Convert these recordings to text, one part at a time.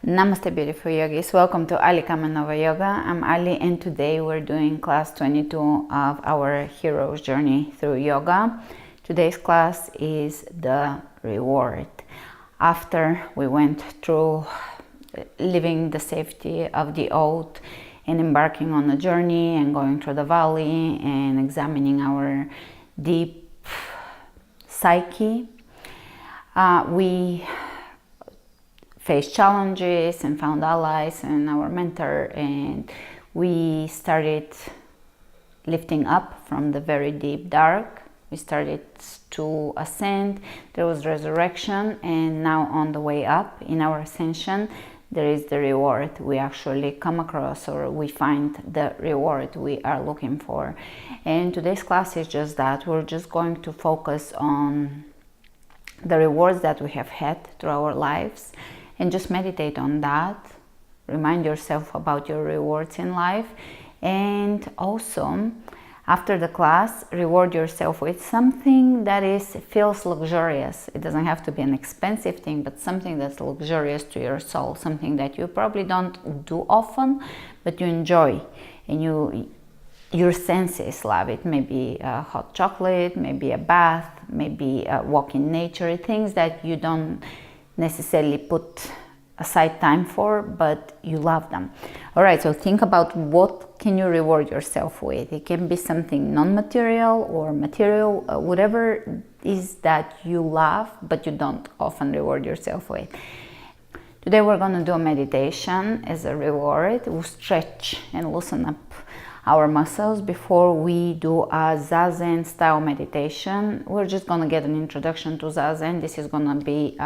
Namaste beautiful yogis, welcome to Ali Kamanova Yoga. I'm Ali and today we're doing class 22 of our hero's journey through yoga. Today's class is the reward. After we went through living the safety of the oath and embarking on a journey and going through the valley and examining our deep psyche, we faced challenges and found allies and our mentor, and we started lifting up from the very deep dark. We started to ascend. There was resurrection, and now on the way up in our ascension there is the reward. We actually come across, or we find the reward we are looking for. And today's class is just that. We're just going to focus on the rewards that we have had through our lives and just meditate on that. Remind yourself about your rewards in life, and also after the class, reward yourself with something that feels luxurious. It doesn't have to be an expensive thing, but something that's luxurious to your soul, something that you probably don't do often, but you enjoy and your senses love it. Maybe a hot chocolate, maybe a bath, maybe a walk in nature, things that you don't necessarily put aside time for, but you love them. All right, so think about what can you reward yourself with. It can be something non-material or material, whatever is that you love but you don't often reward yourself with. Today we're going to do a meditation as a reward. We'll stretch and loosen up our muscles before we do a Zazen style meditation. We're just going to get an introduction to Zazen. This is going to be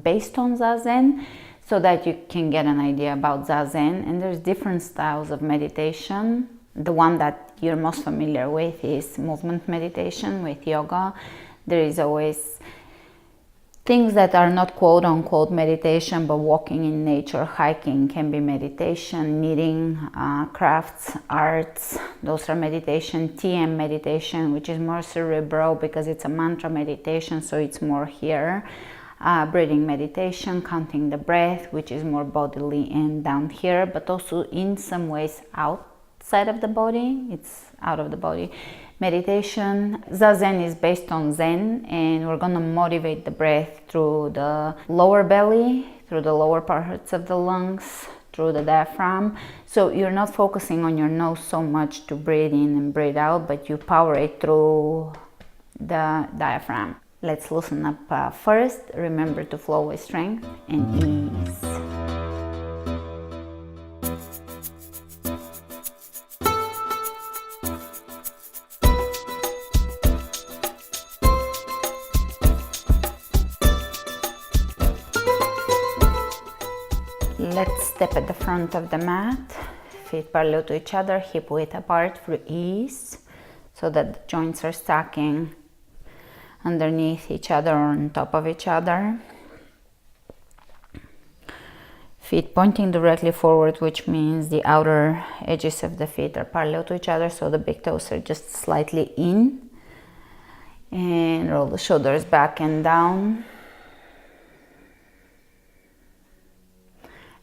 based on Zazen so that you can get an idea about Zazen. And there's different styles of meditation. The one that you're most familiar with is movement meditation with yoga. There is always things that are not quote-unquote meditation, but walking in nature, hiking can be meditation, knitting, crafts, arts, those are meditation. TM meditation, which is more cerebral because it's a mantra meditation, so it's more here. Breathing meditation, counting the breath, which is more bodily and down here, but also in some ways outside of the body, it's out of the body. Meditation. Zazen is based on Zen, and we're going to motivate the breath through the lower belly, through the lower parts of the lungs, through the diaphragm. So you're not focusing on your nose so much to breathe in and breathe out, but you power it through the diaphragm. Let's loosen up first. Remember to flow with strength and ease. Let's step at the front of the mat, feet parallel to each other, hip width apart for ease, so that the joints are stacking underneath each other or on top of each other. Feet pointing directly forward, which means the outer edges of the feet are parallel to each other, so the big toes are just slightly in. And roll the shoulders back and down.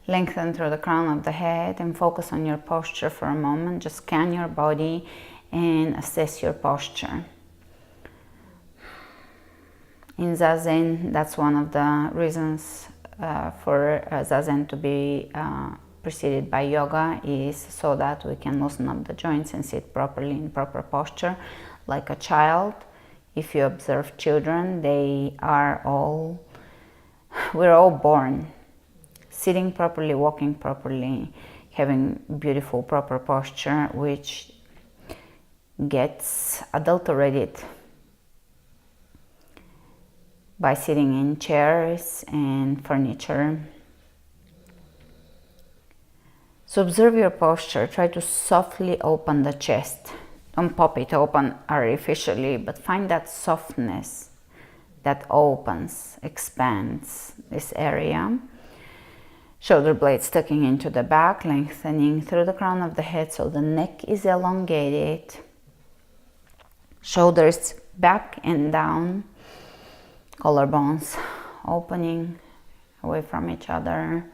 Lengthen through the crown of the head and focus on your posture for a moment. Just scan your body and assess your posture. In Zazen, that's one of the reasons for Zazen to be preceded by yoga, is so that we can loosen up the joints and sit properly in proper posture like a child. If you observe children, we're all born sitting properly, walking properly, having beautiful proper posture, which gets adulterated by sitting in chairs and furniture. So observe your posture. Try to softly open the chest. Don't pop it open artificially, but find that softness that opens, expands this area. Shoulder blades tucking into the back, lengthening through the crown of the head so the neck is elongated. Shoulders back and down. Collarbones opening away from each other.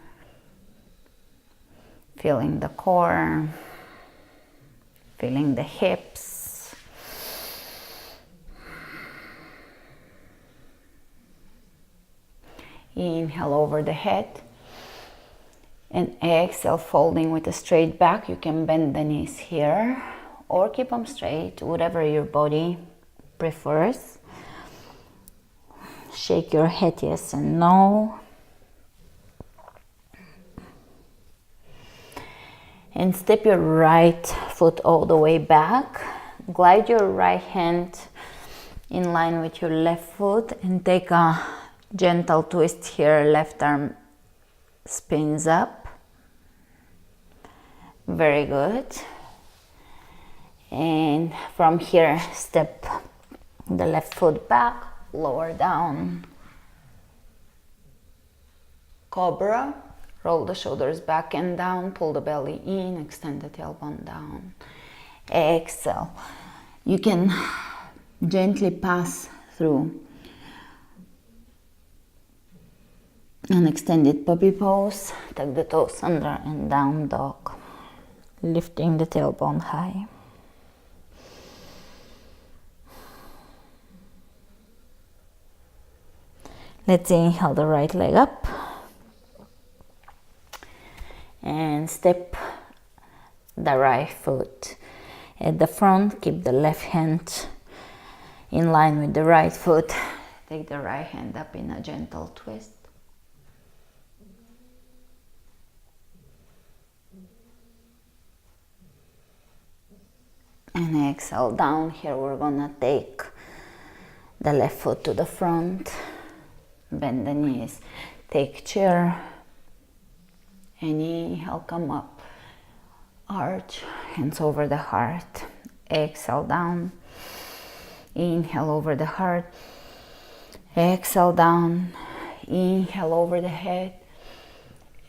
feeling the core, feeling the hips. Inhale over the head. And exhale, folding with a straight back. You can bend the knees here or keep them straight, whatever your body prefers. Shake your head yes and no. And step your right foot all the way back. Glide your right hand in line with your left foot and take a gentle twist here. Left arm spins up. Very good. And from here, step the left foot back, lower down. Cobra. Roll the shoulders back and down, pull the belly in, extend the tailbone down. Exhale. You can gently pass through an extended puppy pose. Tuck the toes under and down dog. Lifting the tailbone high. Let's inhale the right leg up. And step the right foot at the front. Keep the left hand in line with the right foot. Take the right hand up in a gentle twist. And exhale down. Here we're gonna take the left foot to the front. Bend the knees. Take chair. And inhale, come up. Arch, hands over the heart. Exhale down. Inhale over the heart. Exhale down. Inhale over the head.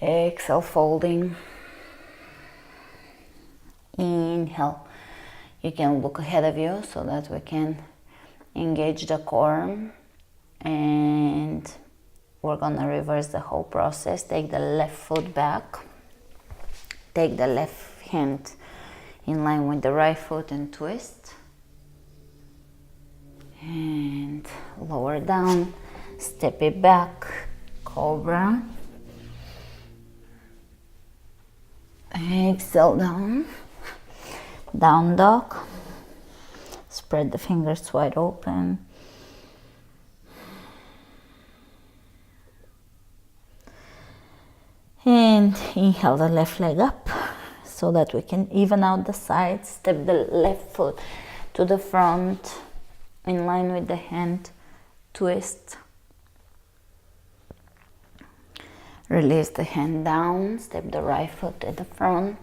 Exhale, folding. Inhale. You can look ahead of you so that we can engage the core. And we're gonna reverse the whole process. Take the left foot back. Take the left hand in line with the right foot and twist. And lower down. Step it back. Cobra. Exhale down. Down dog. Spread the fingers wide open. And inhale the left leg up so that we can even out the sides. Step the left foot to the front in line with the hand. Twist. Release the hand down. Step the right foot at the front.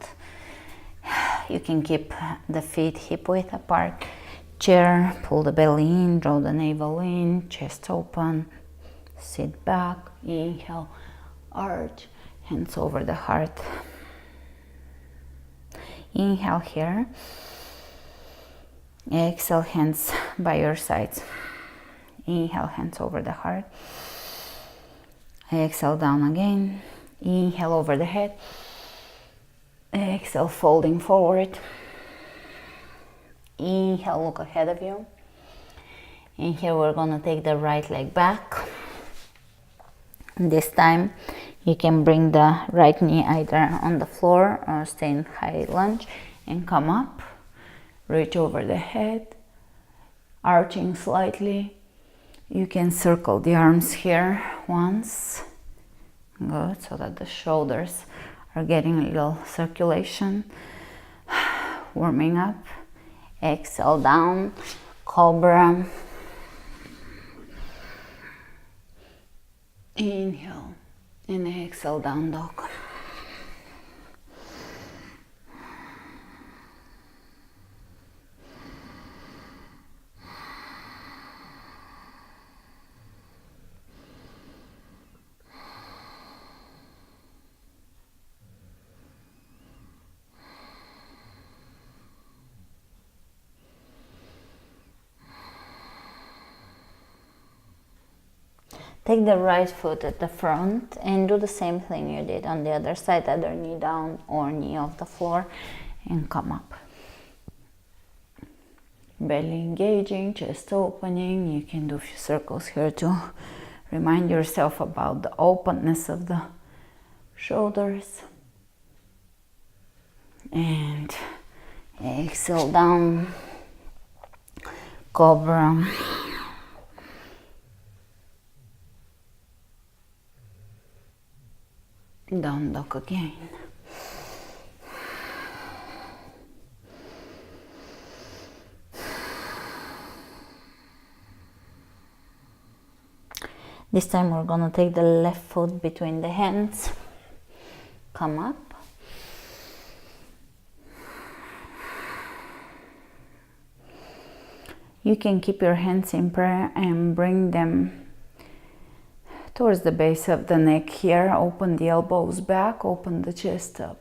You can keep the feet hip width apart. Chair, pull the belly in, draw the navel in, chest open. Sit back, inhale, arch. Hands over the heart. Inhale here. Exhale, hands by your sides. Inhale, hands over the heart. Exhale, down again. Inhale over the head. Exhale, folding forward. Inhale, look ahead of you. And here we're gonna take the right leg back. This time you can bring the right knee either on the floor or stay in high lunge and come up. Reach over the head, arching slightly. You can circle the arms here once. Good, so that the shoulders are getting a little circulation. Warming up. Exhale down, cobra. Inhale. And exhale, down dog. Take the right foot at the front and do the same thing you did on the other side, either knee down or knee off the floor, and come up. Belly engaging, chest opening. You can do a few circles here to remind yourself about the openness of the shoulders. And exhale down, cobra. Down dog again. This time we're gonna take the left foot between the hands, come up. You can keep your hands in prayer and bring them towards the base of the neck here. Open the elbows back, open the chest up.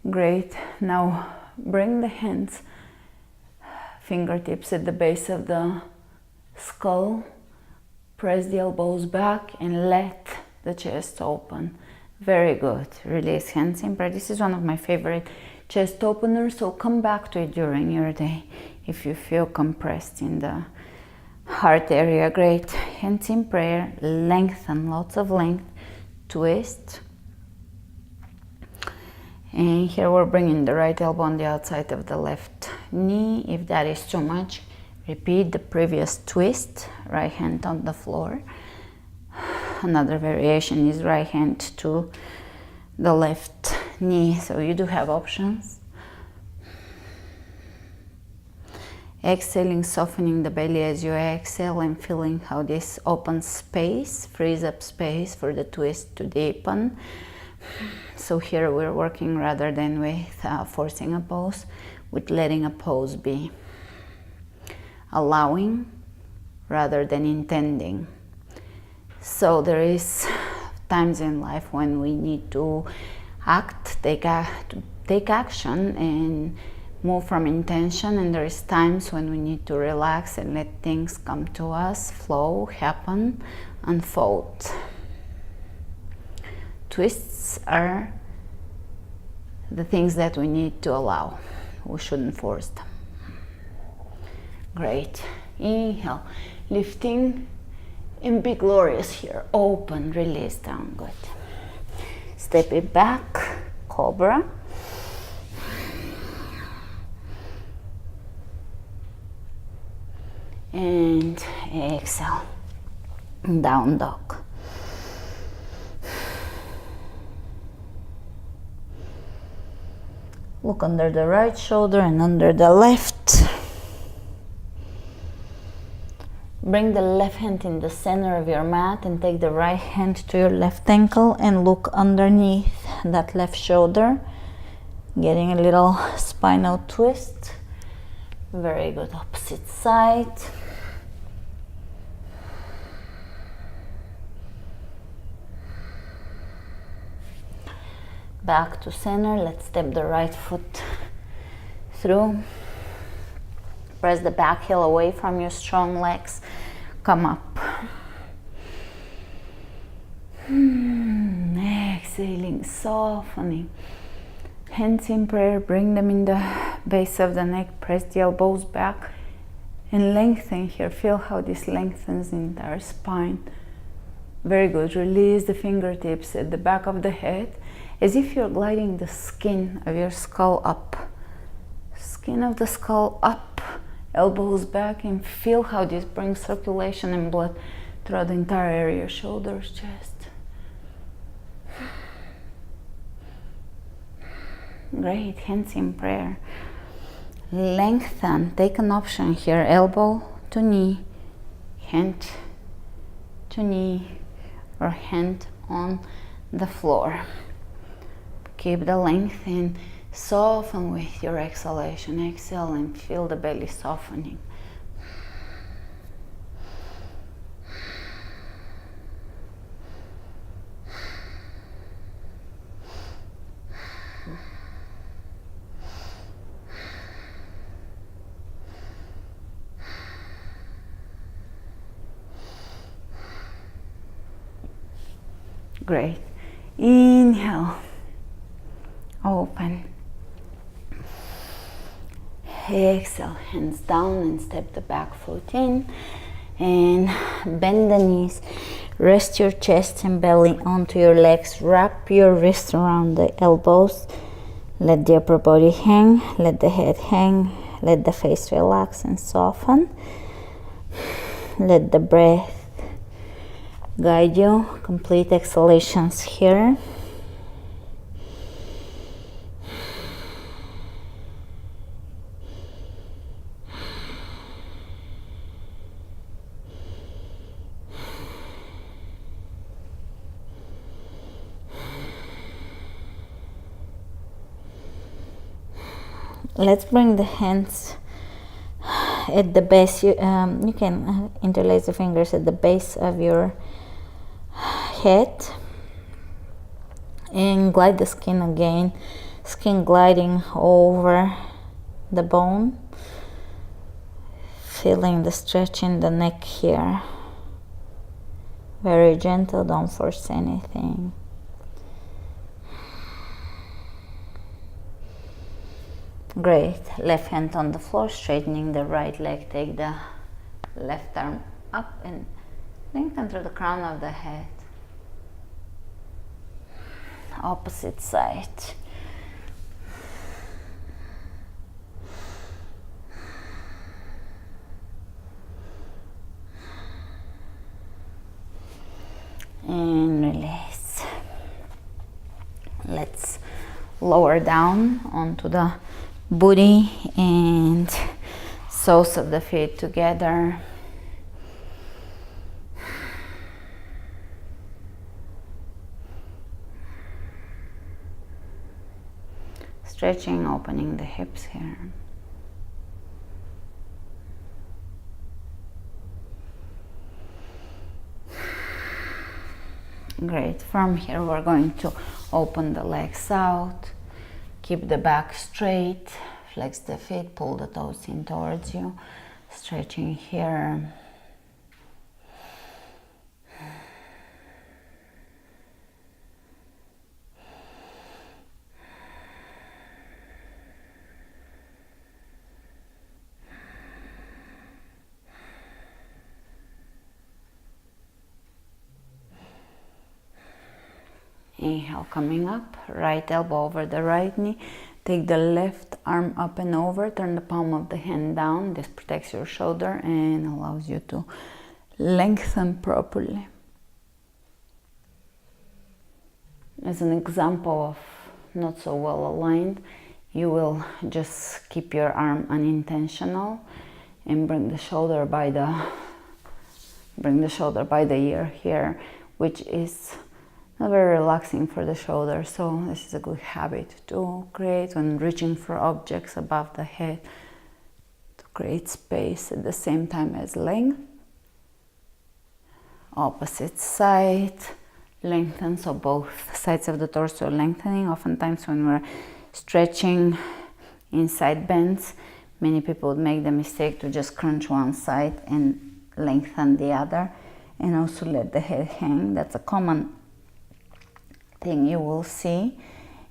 Great. Now bring the hands, fingertips at the base of the skull. Press the elbows back and let the chest open. Very good. Release hands in prayer. This is one of my favorite chest openers, so come back to it during your day if you feel compressed in the heart area. Great. Hands in prayer. Lengthen, lots of length. Twist. And here we're bringing the right elbow on the outside of the left knee. If that is too much, repeat the previous twist. Right hand on the floor. Another variation is right hand to the left knee, so you do have options. Exhaling, softening the belly as you exhale and feeling how this opens space, frees up space for the twist to deepen. So here we're working rather than with forcing a pose, with letting a pose be. Allowing rather than intending. So there is times in life when we need to act, take action and move from intention, and there is times when we need to relax and let things come to us, flow, happen, unfold. Twists are the things that we need to allow. We shouldn't force them. Great. Inhale, lifting and be glorious here. Open, release down. Good. Step it back, cobra. And exhale, down dog. Look under the right shoulder and under the left. Bring the left hand in the center of your mat and take the right hand to your left ankle and look underneath that left shoulder, getting a little spinal twist. Very good. Opposite side. Back to center. Let's step the right foot through. Press the back heel away from your strong legs. Come up. Exhaling, softening. Hands in prayer. Bring them in the base of the neck. Press the elbows back and lengthen here. Feel how this lengthens the entire spine. Very good. Release the fingertips at the back of the head, as if you're gliding the skin of your skull up. Skin of the skull up, elbows back, and feel how this brings circulation and blood throughout the entire area, shoulders, chest. Great, hands in prayer. Lengthen, take an option here, elbow to knee, hand to knee, or hand on the floor. Keep the length and soften with your exhalation. Exhale and feel the belly softening. Great. Inhale, open. Exhale, hands down and step the back foot in. And bend the knees. Rest your chest and belly onto your legs. Wrap your wrists around the elbows. Let the upper body hang. Let the head hang. Let the face relax and soften. Let the breath guide you. Complete exhalations here. Let's bring the hands at the base. You can interlace the fingers at the base of your head and glide the skin again. Skin gliding over the bone. Feeling the stretch in the neck here. Very gentle, don't force anything. Great. Left hand on the floor, straightening the right leg. Take the left arm up and lengthen through the crown of the head. Opposite side. And release. Let's lower down onto the booty and soles of the feet together. Stretching, opening the hips here. Great. From here we're going to open the legs out. Keep the back straight, flex the feet, pull the toes in towards you, stretching here. Inhale, coming up, right elbow over the right knee. Take the left arm up and over, turn the palm of the hand down. This protects your shoulder and allows you to lengthen properly. As an example of not so well aligned, you will just keep your arm unintentional and bring the shoulder by the ear here, which is not very relaxing for the shoulder. So this is a good habit to create when reaching for objects above the head, to create space at the same time as length. Opposite side, lengthen, so both sides of the torso lengthening. Oftentimes when we're stretching inside bends, many people would make the mistake to just crunch one side and lengthen the other, and also let the head hang. That's a common thing you will see,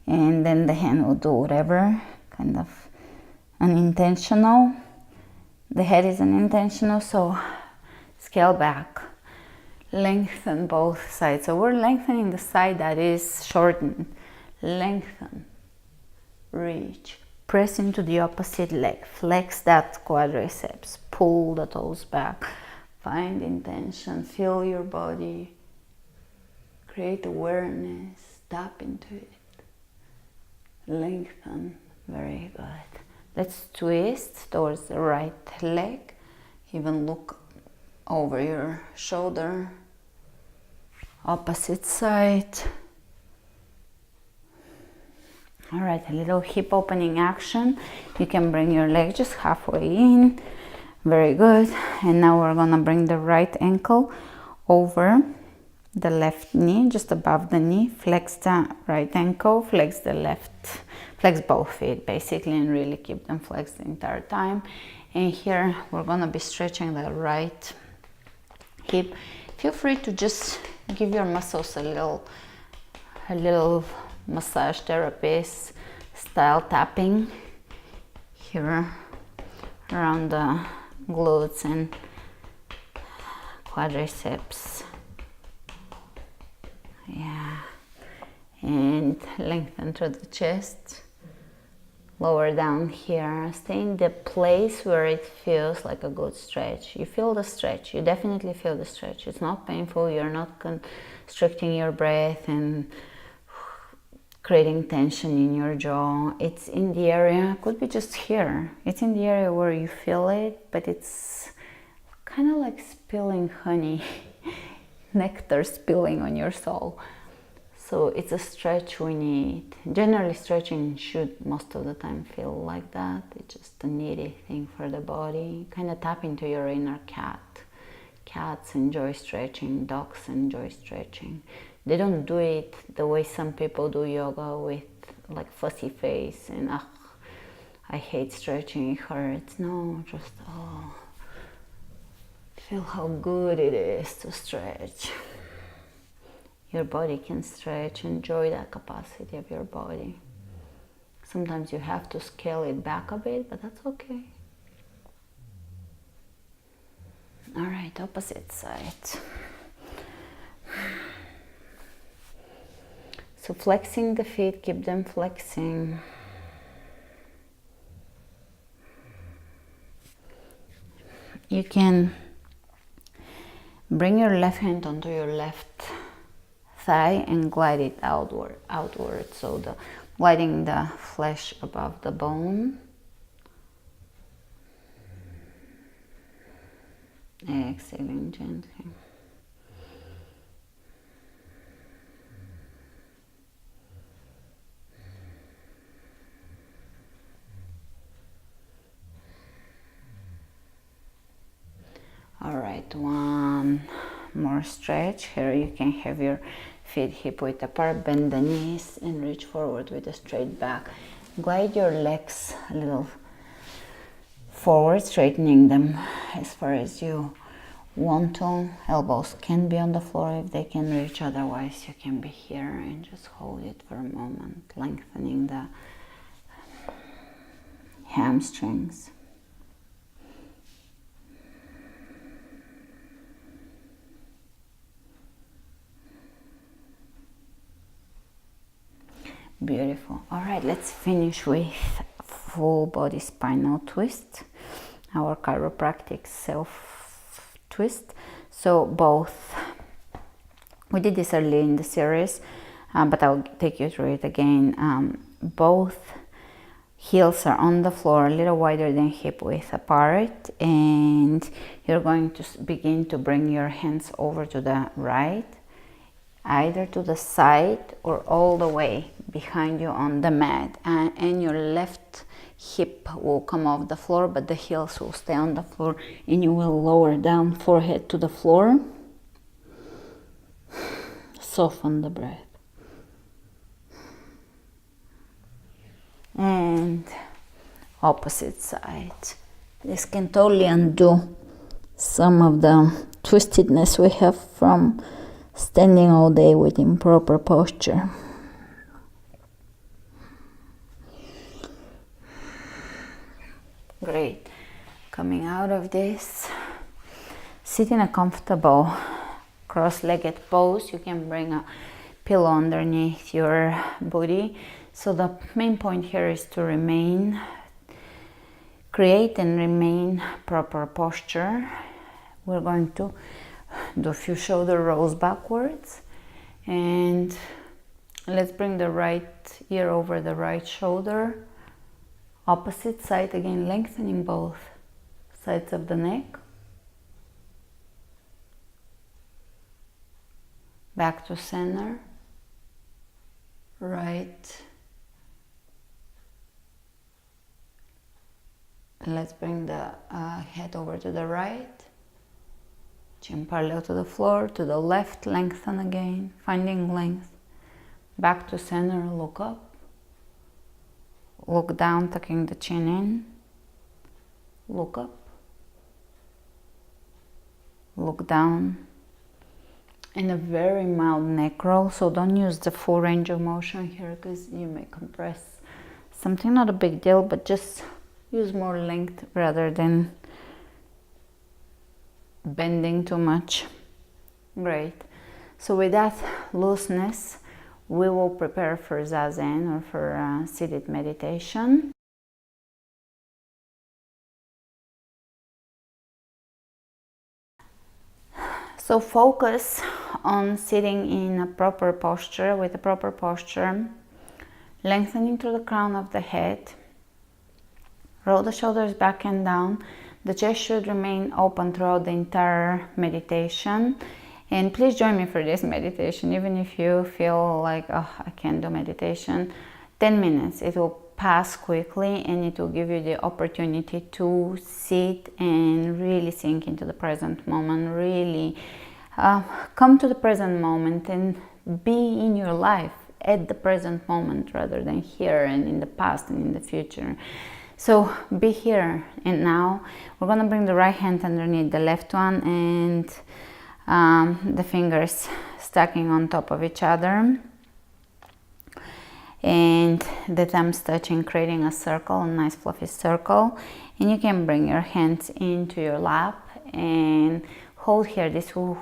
and then the hand will do whatever, kind of unintentional. The head is unintentional, so scale back, lengthen both sides. So we're lengthening the side that is shortened. Lengthen, reach, press into the opposite leg, flex that quadriceps, pull the toes back, find intention, feel your body. Create awareness, tap into it. Lengthen, very good. Let's twist towards the right leg. Even look over your shoulder. Opposite side. All right, a little hip opening action. You can bring your leg just halfway in. Very good. And now we're gonna bring the right ankle over the left knee, just above the knee. Flex the right ankle, flex the left, flex both feet basically, and really keep them flexed the entire time. And here we're gonna be stretching the right hip. Feel free to just give your muscles a little massage therapist style tapping here around the glutes and quadriceps. Yeah, and lengthen through the chest. Lower down here. Stay in the place where it feels like a good stretch. You feel the stretch. You definitely feel the stretch. It's not painful. You're not constricting your breath and creating tension in your jaw. It's in the area, could be just here. It's in the area where you feel it, but it's kind of like spilling honey, nectar spilling on your soul. So it's a stretch we need. Generally, stretching should most of the time feel like that. It's just a needy thing for the body. Kind of tap into your inner cat. Cats enjoy stretching, dogs enjoy stretching. They don't do it the way some people do yoga with like fussy face and I hate stretching, it hurts. No, just feel how good it is to stretch. Your body can stretch, enjoy that capacity of your body. Sometimes you have to scale it back a bit, but that's okay. All right, opposite side. So flexing the feet, keep them flexing. You can bring your left hand onto your left thigh and glide it outward. So gliding the flesh above the bone. Exhaling gently. All right, one more stretch. Here you can have your feet hip width apart, bend the knees and reach forward with a straight back. Glide your legs a little forward, straightening them as far as you want to. Elbows can be on the floor if they can reach, otherwise you can be here and just hold it for a moment, lengthening the hamstrings. Beautiful. All right, let's finish with full body spinal twist, our chiropractic self twist. So both, we did this early in the series, but I'll take you through it again. Both heels are on the floor, a little wider than hip width apart, and you're going to begin to bring your hands over to the right, either to the side or all the way behind you on the mat, and your left hip will come off the floor, but the heels will stay on the floor, and you will lower down forehead to the floor. Soften the breath. And opposite side. This can totally undo some of the twistedness we have from standing all day with improper posture. Great. Coming out of this, sit in a comfortable cross-legged pose. You can bring a pillow underneath your booty. So the main point here is to create and remain proper posture. We're going to do a few shoulder rolls backwards, and let's bring the right ear over the right shoulder. Opposite side again, lengthening both sides of the neck. Back to center. Right. Let's bring the head over to the right. Chin parallel to the floor, to the left, lengthen again, finding length. Back to center, look up. Look down, tucking the chin in. Look up. Look down. and a very mild neck roll. So don't use the full range of motion here because you may compress something. Not a big deal, but just use more length rather than bending too much. Great. So with that looseness, we will prepare for Zazen, or for seated meditation. So focus on sitting in a proper posture, with a proper posture, lengthening through the crown of the head. Roll the shoulders back and down. The chest should remain open throughout the entire meditation. And please join me for this meditation, even if you feel like, oh, I can't do meditation. 10 minutes, it will pass quickly, and it will give you the opportunity to sit and really sink into the present moment, really come to the present moment and be in your life at the present moment rather than here and in the past and in the future. So be here and now. We're going to bring the right hand underneath the left one, and the fingers stacking on top of each other, and the thumbs touching, creating a circle, a nice fluffy circle. And you can bring your hands into your lap and hold here. This will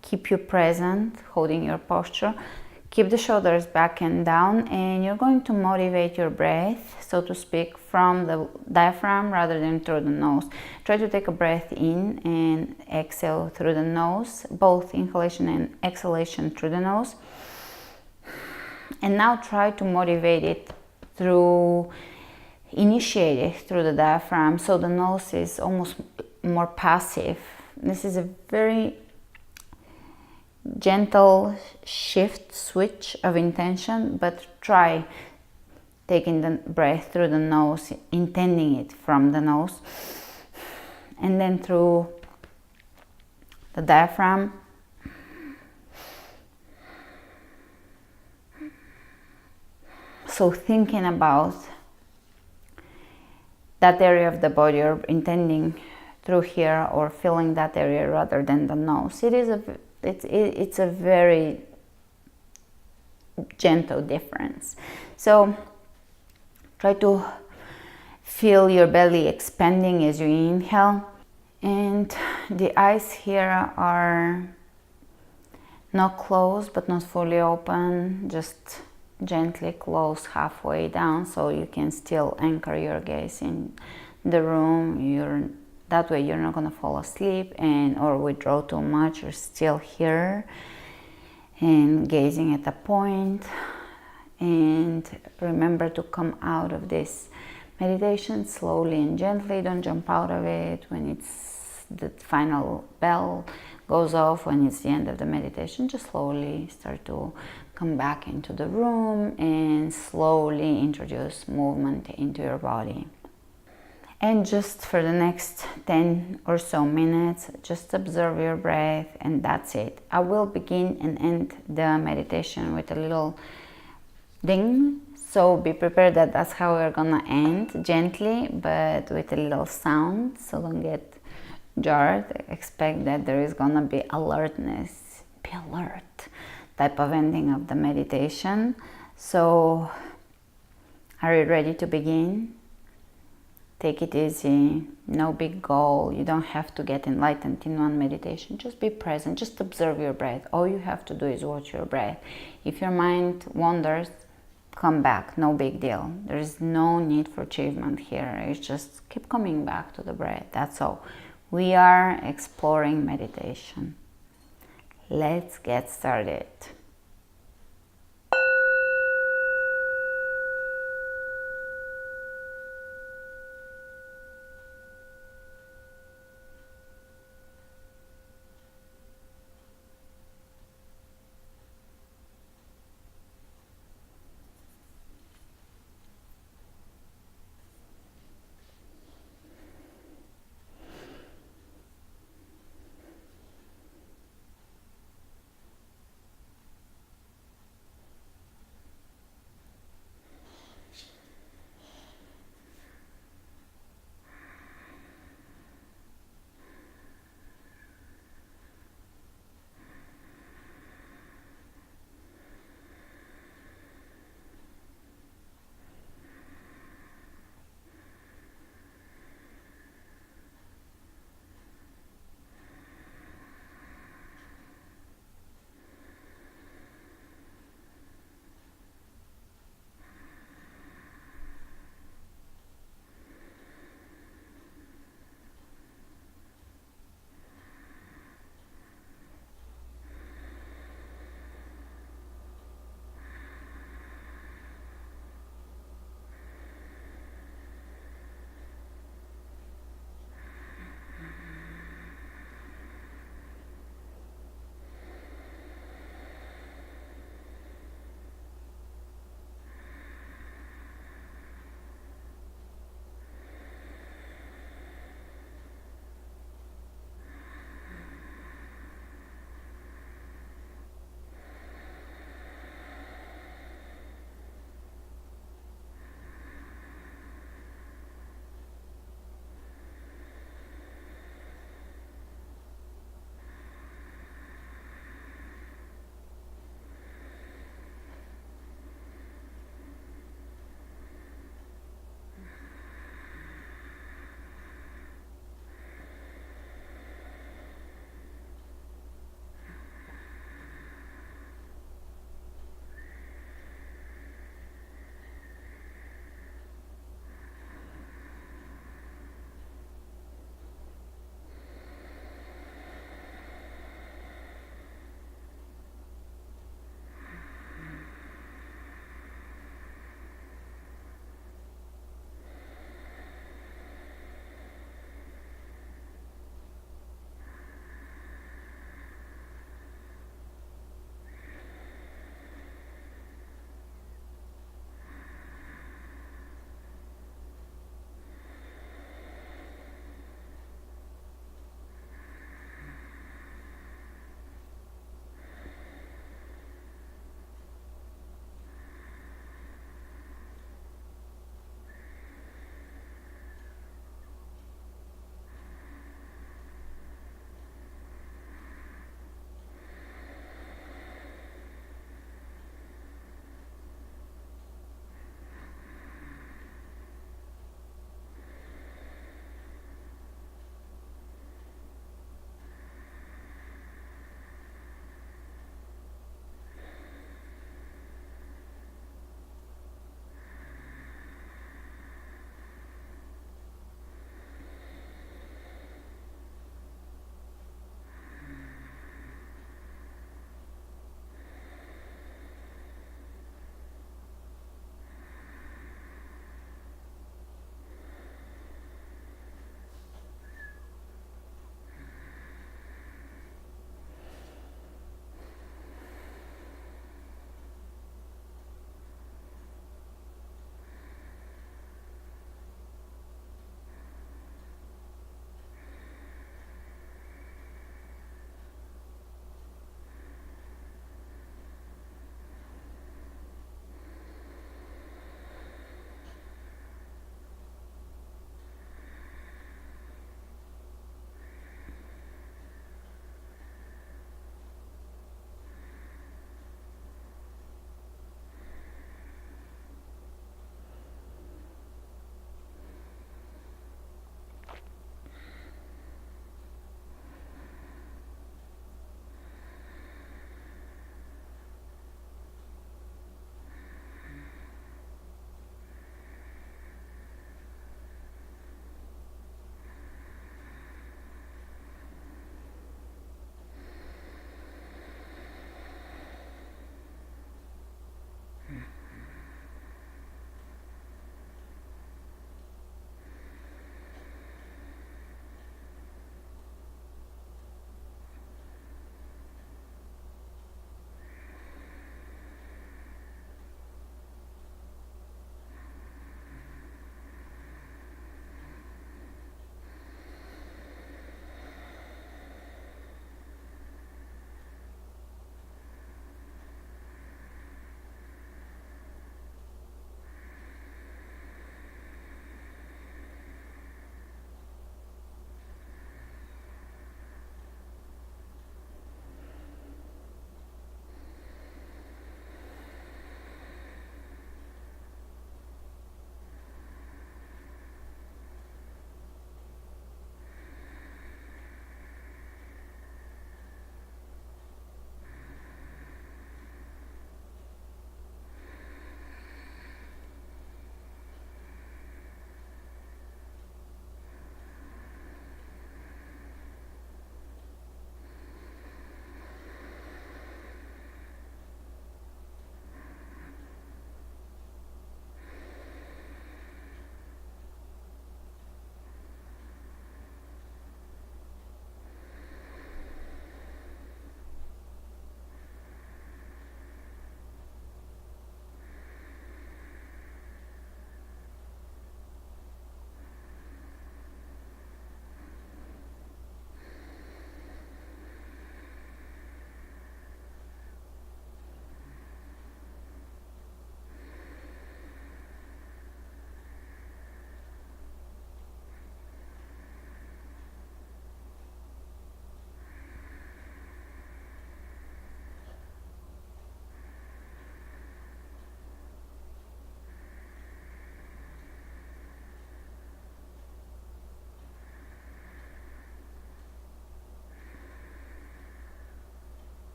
keep you present, holding your posture. Keep the shoulders back and down, and you're going to motivate your breath, so to speak, from the diaphragm rather than through the nose. Try to take a breath in and exhale through the nose, both inhalation and exhalation through the nose. And now try to motivate it through, initiate it through the diaphragm, so the nose is almost more passive. This is a very gentle shift, switch of intention, but try taking the breath through the nose, intending it from the nose, and then through the diaphragm. So thinking about that area of the body, or intending through here, or feeling that area rather than the nose. It's a very gentle difference. So try to feel your belly expanding as you inhale, and the eyes here are not closed but not fully open, just gently closed halfway down, so you can still anchor your gaze in the room. That way you're not going to fall asleep or withdraw too much. You're still here and gazing at a point. And remember to come out of this meditation slowly and gently. Don't jump out of it when the final bell goes off, when it's the end of the meditation. Just slowly start to come back into the room and slowly introduce movement into your body. And just for the next 10 or so minutes, just observe your breath, and that's it. I will begin and end the meditation with a little ding. So be prepared that that's how we're gonna end, gently, but with a little sound. So don't get jarred. Expect that there is gonna be alertness, be alert type of ending of the meditation. So are you ready to begin? Take it easy, no big goal. You don't have to get enlightened in one meditation. Just be present, just observe your breath. All you have to do is watch your breath. If your mind wanders, come back, no big deal. There is no need for achievement here. It's just keep coming back to the breath, that's all. We are exploring meditation. Let's get started.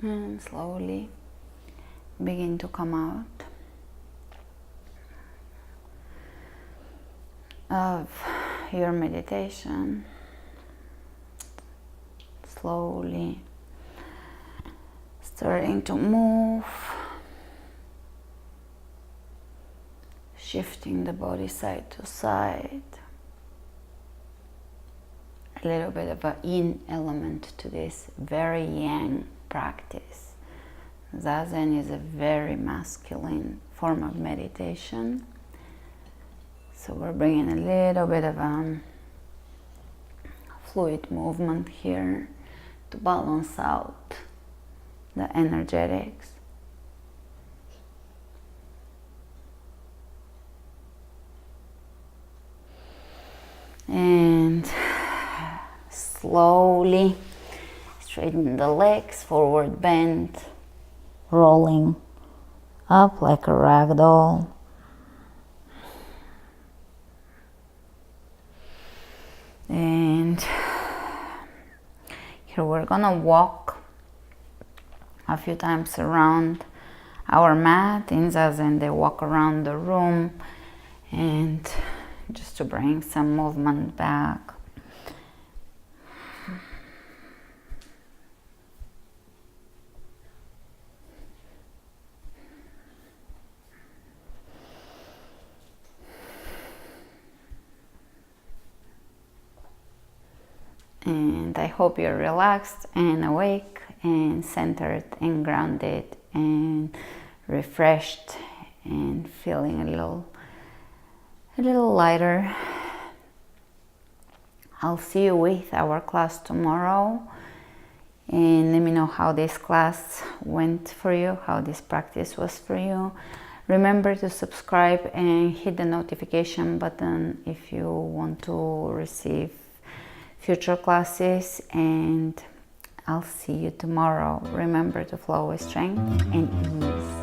And slowly begin to come out of your meditation. Slowly starting to move, shifting the body side to side. A little bit of an yin element to this very yang practice. Zazen is a very masculine form of meditation. So we're bringing a little bit of fluid movement here to balance out the energetics. And slowly straighten the legs, forward bend, rolling up like a rag doll. And here we're gonna walk a few times around our mat. In Zazen, they walk around the room, and just to bring some movement back. And I hope you're relaxed and awake and centered and grounded and refreshed and feeling a little lighter. I'll see you with our class tomorrow, and let me know how this class went for you, how this practice was for you. Remember to subscribe and hit the notification button if you want to receive future classes, and I'll see you tomorrow. Remember to flow with strength and ease.